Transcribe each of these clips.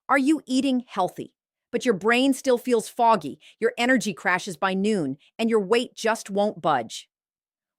Are you eating healthy? But your brain still feels foggy, your energy crashes by noon, and your weight just won't budge.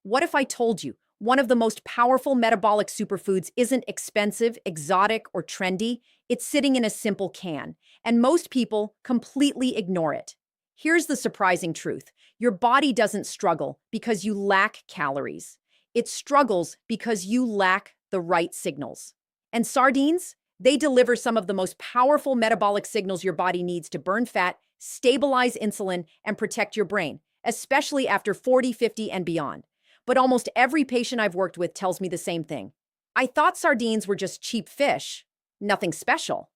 What if I told you one of the most powerful metabolic superfoods isn't expensive, exotic, or trendy? It's sitting in a simple can, and most people completely ignore it. Here's the surprising truth. Your body doesn't struggle because you lack calories. It struggles because you lack the right signals. And sardines? They deliver some of the most powerful metabolic signals your body needs to burn fat, stabilize insulin, and protect your brain, especially after 40, 50, and beyond. But almost every patient I've worked with tells me the same thing. I thought sardines were just cheap fish, nothing special.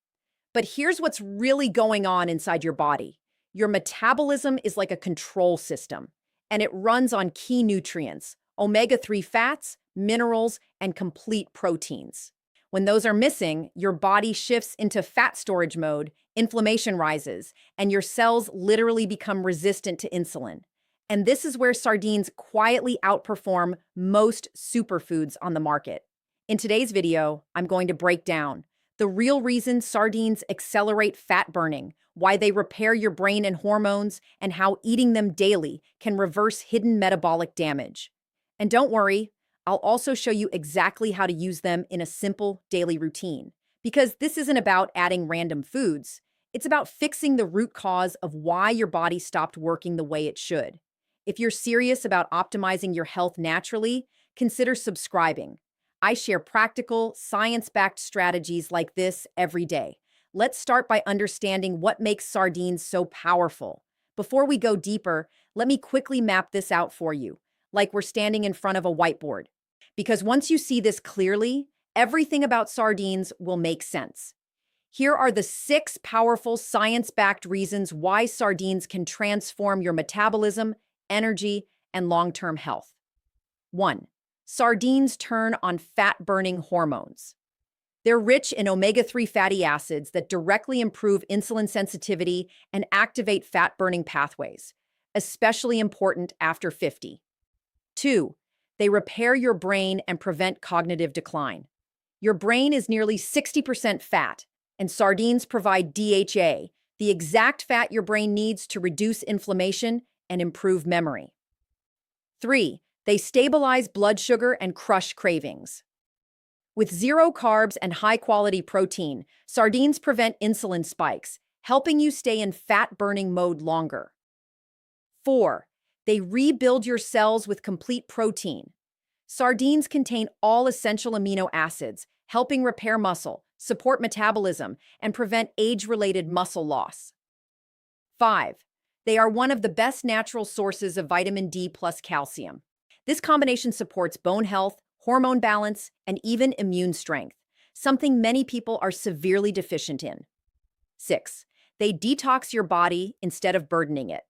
But here's what's really going on inside your body. Your metabolism is like a control system, and it runs on key nutrients, omega-3 fats, minerals, and complete proteins. When those are missing, your body shifts into fat storage mode, inflammation rises, and your cells literally become resistant to insulin. And this is where sardines quietly outperform most superfoods on the market. In today's video, I'm going to break down the real reason sardines accelerate fat burning, why they repair your brain and hormones, and how eating them daily can reverse hidden metabolic damage. And don't worry, I'll also show you exactly how to use them in a simple daily routine. Because this isn't about adding random foods, it's about fixing the root cause of why your body stopped working the way it should. If you're serious about optimizing your health naturally, consider subscribing. I share practical, science-backed strategies like this every day. Let's start by understanding what makes sardines so powerful. Before we go deeper, let me quickly map this out for you, like we're standing in front of a whiteboard. Because once you see this clearly, everything about sardines will make sense. Here are the 6 powerful science-backed reasons why sardines can transform your metabolism, energy, and long-term health. 1. Sardines turn on fat-burning hormones. They're rich in omega-3 fatty acids that directly improve insulin sensitivity and activate fat-burning pathways, especially important after 50. 2. They repair your brain and prevent cognitive decline. Your brain is nearly 60% fat, and sardines provide DHA, the exact fat your brain needs to reduce inflammation and improve memory. 3. They stabilize blood sugar and crush cravings. With zero carbs and high-quality protein, sardines prevent insulin spikes, helping you stay in fat-burning mode longer. 4. They rebuild your cells with complete protein. Sardines contain all essential amino acids, helping repair muscle, support metabolism, and prevent age-related muscle loss. 5. They are one of the best natural sources of vitamin D plus calcium. This combination supports bone health, hormone balance, and even immune strength, something many people are severely deficient in. 6. They detox your body instead of burdening it.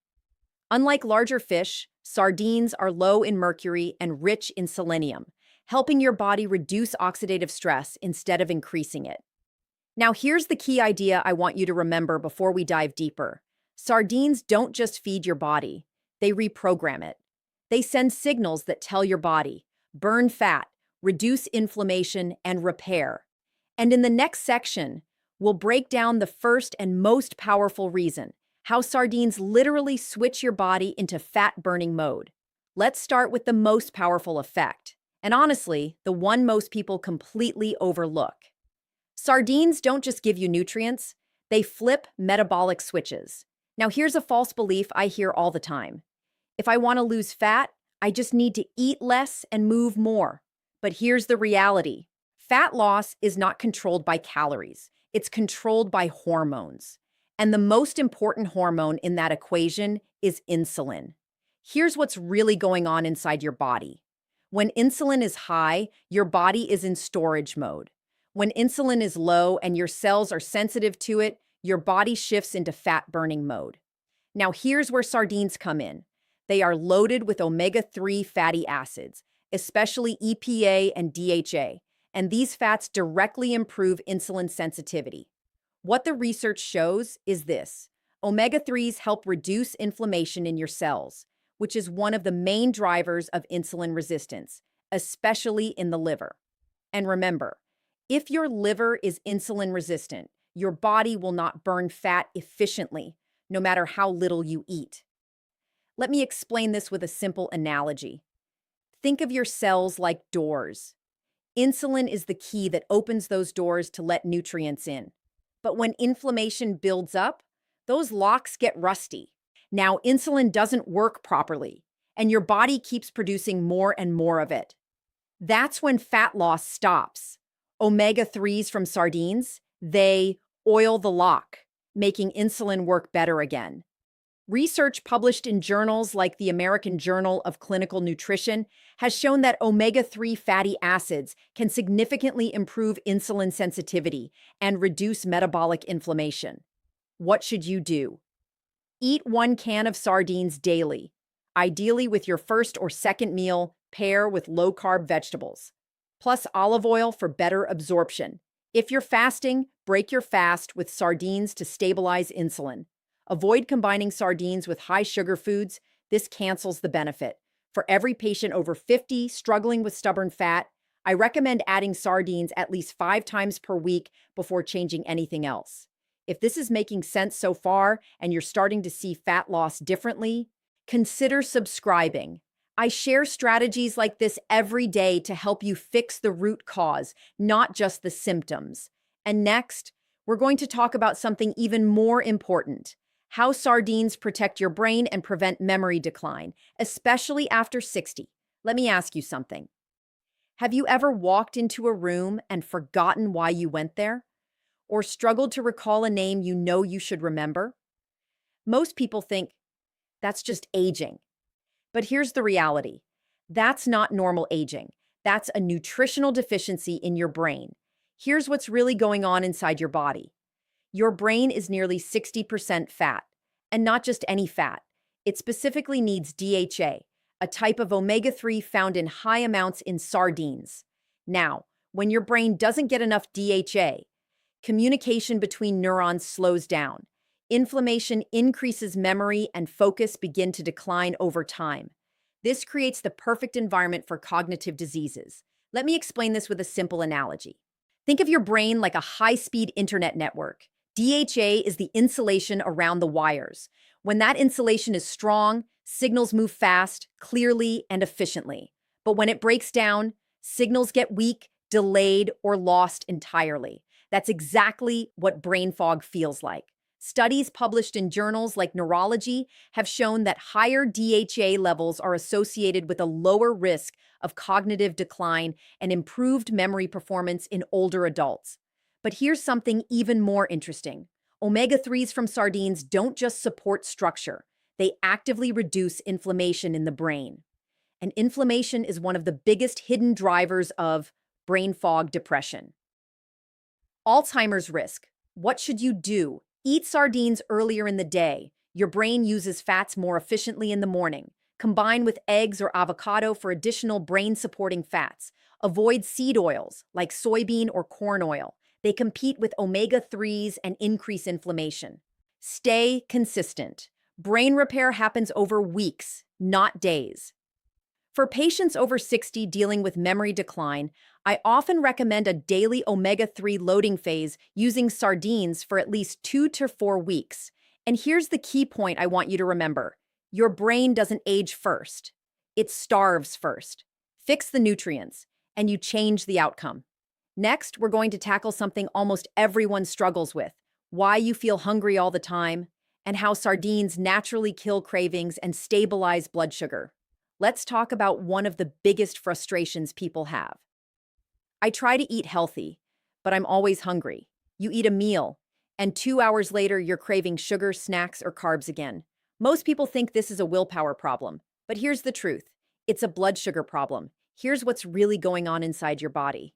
Unlike larger fish, sardines are low in mercury and rich in selenium, helping your body reduce oxidative stress instead of increasing it. Now here's the key idea I want you to remember before we dive deeper. Sardines don't just feed your body, they reprogram it. They send signals that tell your body, burn fat, reduce inflammation, and repair. And in the next section, we'll break down the first and most powerful reason, how sardines literally switch your body into fat-burning mode. Let's start with the most powerful effect, and honestly, the one most people completely overlook. Sardines don't just give you nutrients, they flip metabolic switches. Now here's a false belief I hear all the time. If I want to lose fat, I just need to eat less and move more. But here's the reality. Fat loss is not controlled by calories. It's controlled by hormones. And the most important hormone in that equation is insulin. Here's what's really going on inside your body. When insulin is high, your body is in storage mode. When insulin is low and your cells are sensitive to it, your body shifts into fat-burning mode. Now here's where sardines come in. They are loaded with omega-3 fatty acids, especially EPA and DHA, and these fats directly improve insulin sensitivity. What the research shows is this. Omega-3s help reduce inflammation in your cells, which is one of the main drivers of insulin resistance, especially in the liver. And remember, if your liver is insulin resistant, Your body will not burn fat efficiently, no matter how little you eat. Let me explain this with a simple analogy. Think of your cells like doors. Insulin is the key that opens those doors to let nutrients in. But when inflammation builds up, those locks get rusty. Now, insulin doesn't work properly, and your body keeps producing more and more of it. That's when fat loss stops. Omega-3s from sardines, they oil the lock, making insulin work better again. Research published in journals like the American Journal of Clinical Nutrition has shown that omega-3 fatty acids can significantly improve insulin sensitivity and reduce metabolic inflammation. What should you do? Eat 1 can of sardines daily, ideally with your first or second meal. Pair with low-carb vegetables, plus olive oil for better absorption. If you're fasting, break your fast with sardines to stabilize insulin. Avoid combining sardines with high-sugar foods. This cancels the benefit. For every patient over 50 struggling with stubborn fat, I recommend adding sardines at least 5 times per week before changing anything else. If this is making sense so far and you're starting to see fat loss differently, consider subscribing. I share strategies like this every day to help you fix the root cause, not just the symptoms. And next, we're going to talk about something even more important: how sardines protect your brain and prevent memory decline, especially after 60. Let me ask you something. Have you ever walked into a room and forgotten why you went there? Or struggled to recall a name you know you should remember? Most people think that's just aging. But here's the reality. That's not normal aging. That's a nutritional deficiency in your brain. Here's what's really going on inside your body. Your brain is nearly 60% fat, and not just any fat. It specifically needs DHA, a type of omega-3 found in high amounts in sardines. Now, when your brain doesn't get enough DHA, communication between neurons slows down. Inflammation increases memory and focus begin to decline over time. This creates the perfect environment for cognitive diseases. Let me explain this with a simple analogy. Think of your brain like a high-speed internet network. DHA is the insulation around the wires. When that insulation is strong, signals move fast, clearly, and efficiently. But when it breaks down, signals get weak, delayed, or lost entirely. That's exactly what brain fog feels like. Studies published in journals like Neurology have shown that higher DHA levels are associated with a lower risk of cognitive decline and improved memory performance in older adults. But here's something even more interesting. Omega-3s from sardines don't just support structure, they actively reduce inflammation in the brain. And inflammation is one of the biggest hidden drivers of brain fog depression. Alzheimer's risk. What should you do? Eat sardines earlier in the day. Your brain uses fats more efficiently in the morning. Combine with eggs or avocado for additional brain-supporting fats. Avoid seed oils like soybean or corn oil. They compete with omega-3s and increase inflammation. Stay consistent. Brain repair happens over weeks, not days. For patients over 60 dealing with memory decline, I often recommend a daily omega-3 loading phase using sardines for at least 2 to 4 weeks. And here's the key point I want you to remember. Your brain doesn't age first. It starves first. Fix the nutrients, and you change the outcome. Next, we're going to tackle something almost everyone struggles with: why you feel hungry all the time, and how sardines naturally kill cravings and stabilize blood sugar. Let's talk about one of the biggest frustrations people have. I try to eat healthy, but I'm always hungry. You eat a meal, and 2 hours later, you're craving sugar, snacks, or carbs again. Most people think this is a willpower problem, but here's the truth. It's a blood sugar problem. Here's what's really going on inside your body.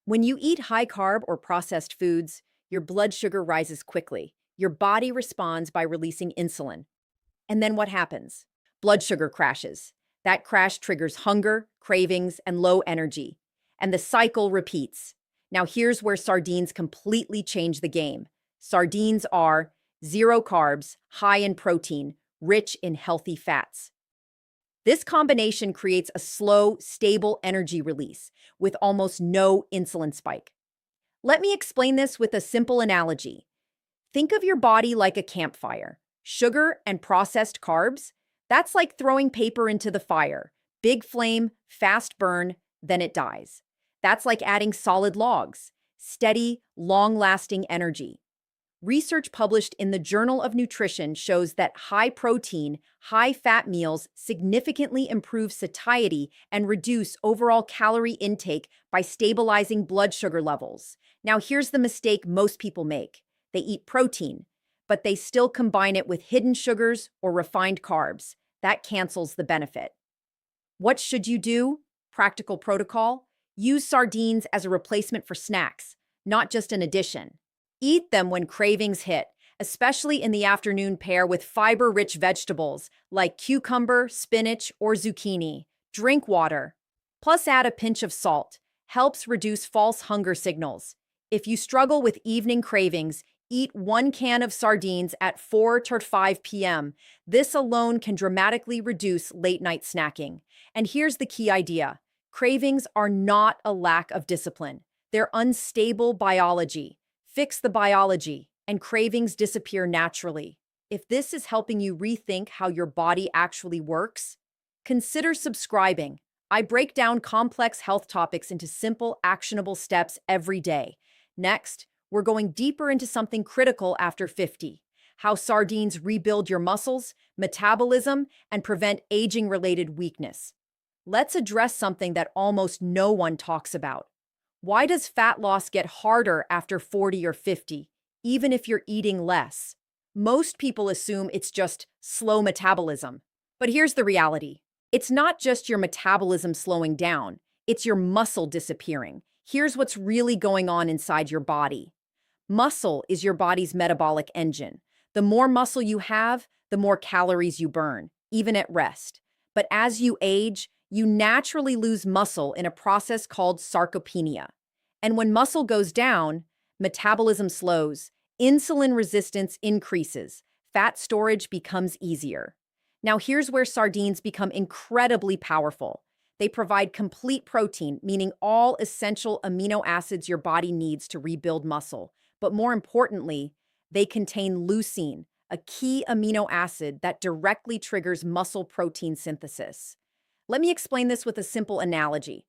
When you eat high-carb or processed foods, your blood sugar rises quickly. Your body responds by releasing insulin. And then what happens? Blood sugar crashes. That crash triggers hunger, cravings, and low energy. And the cycle repeats. Now here's where sardines completely change the game. Sardines are zero carbs, high in protein, rich in healthy fats. This combination creates a slow, stable energy release with almost no insulin spike. Let me explain this with a simple analogy. Think of your body like a campfire. Sugar and processed carbs, that's like throwing paper into the fire. Big flame, fast burn, then it dies. That's like adding solid logs, steady, long-lasting energy. Research published in the Journal of Nutrition shows that high-protein, high-fat meals significantly improve satiety and reduce overall calorie intake by stabilizing blood sugar levels. Now, here's the mistake most people make. They eat protein, but they still combine it with hidden sugars or refined carbs. That cancels the benefit. What should you do? Practical protocol: use sardines as a replacement for snacks, not just an addition. Eat them when cravings hit, especially in the afternoon. Pair with fiber-rich vegetables like cucumber, spinach, or zucchini. Drink water. Plus add a pinch of salt. Helps reduce false hunger signals. If you struggle with evening cravings, eat 1 can of sardines at 4 to 5 p.m. This alone can dramatically reduce late-night snacking. And here's the key idea. Cravings are not a lack of discipline. They're unstable biology. Fix the biology, and cravings disappear naturally. If this is helping you rethink how your body actually works, consider subscribing. I break down complex health topics into simple, actionable steps every day. Next, we're going deeper into something critical after 50. How sardines rebuild your muscles, metabolism, and prevent aging-related weakness. Let's address something that almost no one talks about. Why does fat loss get harder after 40 or 50, even if you're eating less? Most people assume it's just slow metabolism. But here's the reality. It's not just your metabolism slowing down, it's your muscle disappearing. Here's what's really going on inside your body. Muscle is your body's metabolic engine. The more muscle you have, the more calories you burn, even at rest. But as you age, you naturally lose muscle in a process called sarcopenia. And when muscle goes down, metabolism slows, insulin resistance increases, fat storage becomes easier. Now here's where sardines become incredibly powerful. They provide complete protein, meaning all essential amino acids your body needs to rebuild muscle. But more importantly, they contain leucine, a key amino acid that directly triggers muscle protein synthesis. Let me explain this with a simple analogy.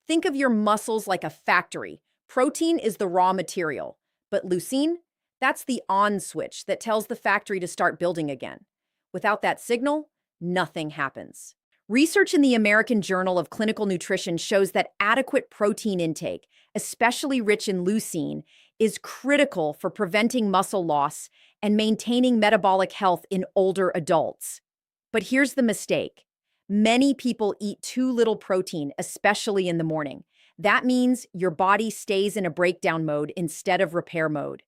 Think of your muscles like a factory. Protein is the raw material, but leucine, that's the on switch that tells the factory to start building again. Without that signal, nothing happens. Research in the American Journal of Clinical Nutrition shows that adequate protein intake, especially rich in leucine, is critical for preventing muscle loss and maintaining metabolic health in older adults. But here's the mistake. Many people eat too little protein, especially in the morning. That means your body stays in a breakdown mode instead of repair mode.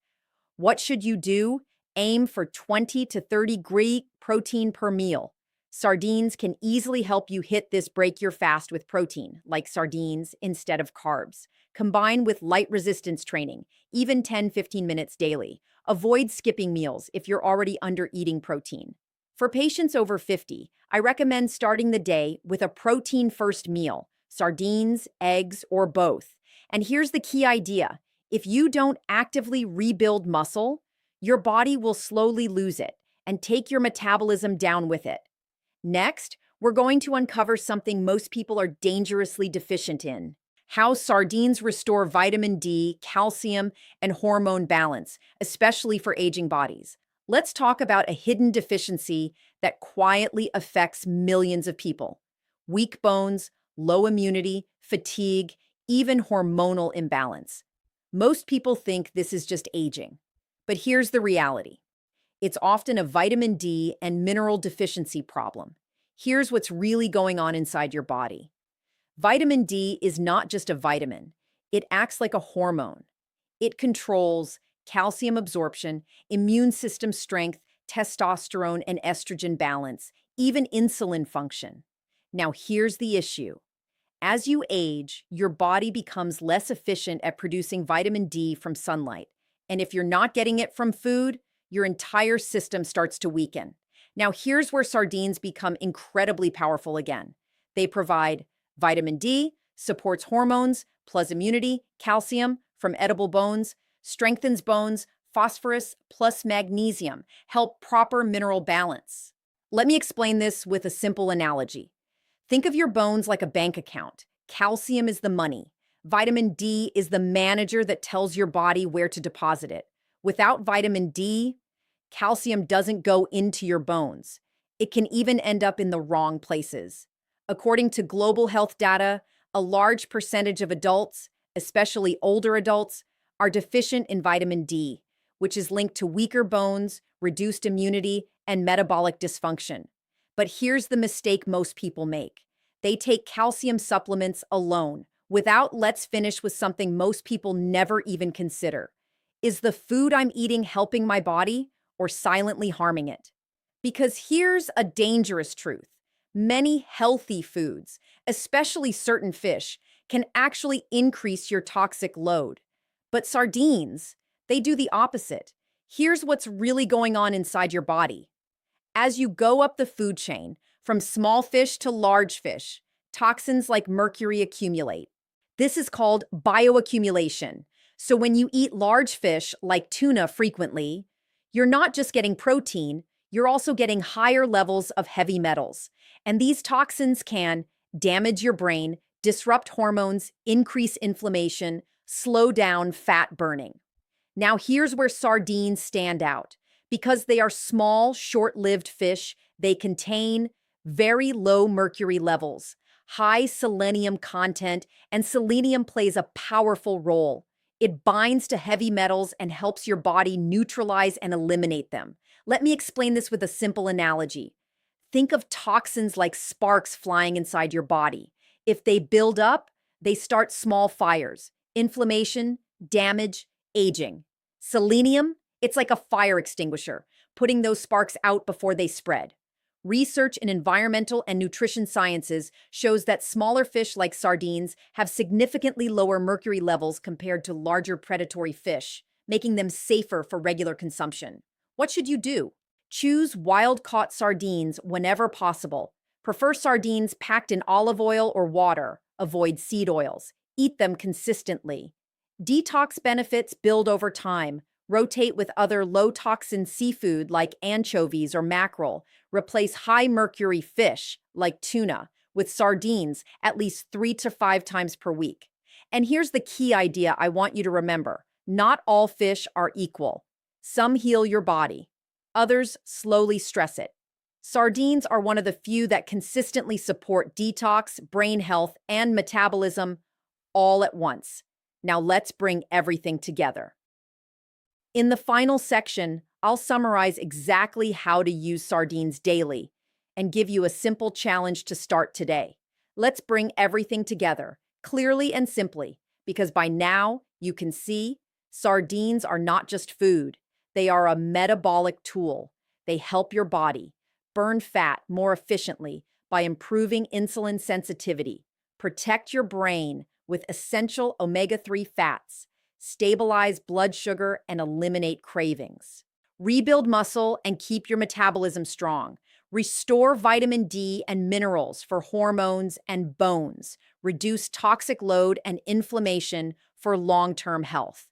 What should you do? Aim for 20 to 30 grams protein per meal. Sardines can easily help you hit this break your fast with protein, like sardines instead of carbs. Combine with light resistance training, even 10-15 minutes daily. Avoid skipping meals if you're already under eating protein. For patients over 50, I recommend starting the day with a protein-first meal, sardines, eggs, or both. And here's the key idea. If you don't actively rebuild muscle, your body will slowly lose it and take your metabolism down with it. Next, we're going to uncover something most people are dangerously deficient in: how sardines restore vitamin D, calcium, and hormone balance, especially for aging bodies. Let's talk about a hidden deficiency that quietly affects millions of people: weak bones, low immunity, fatigue, even hormonal imbalance. Most people think this is just aging. But here's the reality. It's often a vitamin D and mineral deficiency problem. Here's what's really going on inside your body. Vitamin D is not just a vitamin. It acts like a hormone. It controls calcium absorption, immune system strength, testosterone and estrogen balance, even insulin function. Now here's the issue. As you age, your body becomes less efficient at producing vitamin D from sunlight. And if you're not getting it from food, your entire system starts to weaken. Now here's where sardines become incredibly powerful again. They provide vitamin D, supports hormones, plus immunity, calcium, from edible bones, strengthens bones, phosphorus plus magnesium, help proper mineral balance. Let me explain this with a simple analogy. Think of your bones like a bank account. Calcium is the money. Vitamin D is the manager that tells your body where to deposit it. Without vitamin D, calcium doesn't go into your bones. It can even end up in the wrong places. According to global health data, a large percentage of adults, especially older adults, are deficient in vitamin D, which is linked to weaker bones, reduced immunity, and metabolic dysfunction. But here's the mistake most people make. They take calcium supplements alone. Let's finish with something most people never even consider. Is the food I'm eating helping my body or silently harming it? Because here's a dangerous truth. Many healthy foods, especially certain fish, can actually increase your toxic load. But sardines, they do the opposite. Here's what's really going on inside your body. As you go up the food chain, from small fish to large fish, toxins like mercury accumulate. This is called bioaccumulation. So when you eat large fish like tuna frequently, you're not just getting protein, you're also getting higher levels of heavy metals. And these toxins can damage your brain, disrupt hormones, increase inflammation, slow down fat burning. Now here's where sardines stand out. Because they are small, short-lived fish, they contain very low mercury levels, high selenium content, and selenium plays a powerful role. It binds to heavy metals and helps your body neutralize and eliminate them. Let me explain this with a simple analogy. Think of toxins like sparks flying inside your body. If they build up, they start small fires, inflammation, damage, aging. Selenium, it's like a fire extinguisher, putting those sparks out before they spread. Research in environmental and nutrition sciences shows that smaller fish like sardines have significantly lower mercury levels compared to larger predatory fish, making them safer for regular consumption. What should you do? Choose wild-caught sardines whenever possible. Prefer sardines packed in olive oil or water. Avoid seed oils. Eat them consistently. Detox benefits build over time. Rotate with other low-toxin seafood like anchovies or mackerel. Replace high-mercury fish like tuna with sardines at least 3 to 5 times per week. And here's the key idea I want you to remember. Not all fish are equal. Some heal your body. Others slowly stress it. Sardines are one of the few that consistently support detox, brain health, and metabolism all at once. Now let's bring everything together. In the final section, I'll summarize exactly how to use sardines daily and give you a simple challenge to start today. Let's bring everything together, clearly and simply, because by now you can see sardines are not just food. They are a metabolic tool. They help your body burn fat more efficiently by improving insulin sensitivity, protect your brain with essential omega-3 fats, stabilize blood sugar, and eliminate cravings. Rebuild muscle and keep your metabolism strong. Restore vitamin D and minerals for hormones and bones. Reduce toxic load and inflammation for long-term health.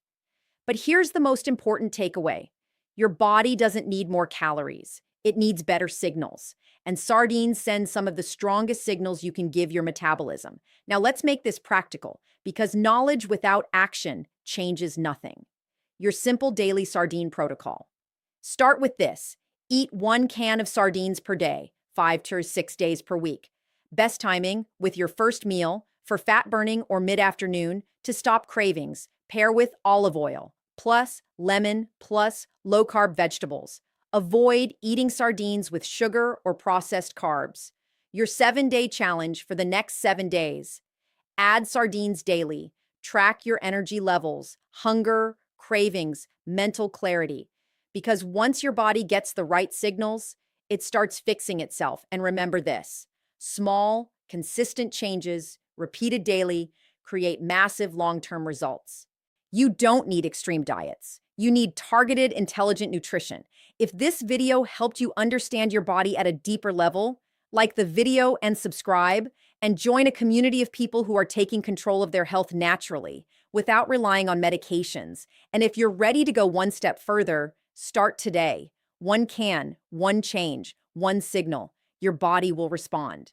But here's the most important takeaway. Your body doesn't need more calories. It needs better signals. And sardines send some of the strongest signals you can give your metabolism. Now let's make this practical, because knowledge without action changes nothing. Your simple daily sardine protocol. Start with this. Eat 1 can of sardines per day, 5 to 6 days per week. Best timing with your first meal for fat burning or mid-afternoon to stop cravings. Pair with olive oil, plus lemon, plus low-carb vegetables. Avoid eating sardines with sugar or processed carbs. Your 7-day challenge for the next 7 days. Add sardines daily. Track your energy levels, hunger, cravings, mental clarity. Because once your body gets the right signals, it starts fixing itself. And remember this, small, consistent changes, repeated daily, create massive long-term results. You don't need extreme diets. You need targeted, intelligent nutrition. If this video helped you understand your body at a deeper level, like the video and subscribe, and join a community of people who are taking control of their health naturally. without relying on medications. And if you're ready to go one step further, start today. One can, one change, one signal. Your body will respond.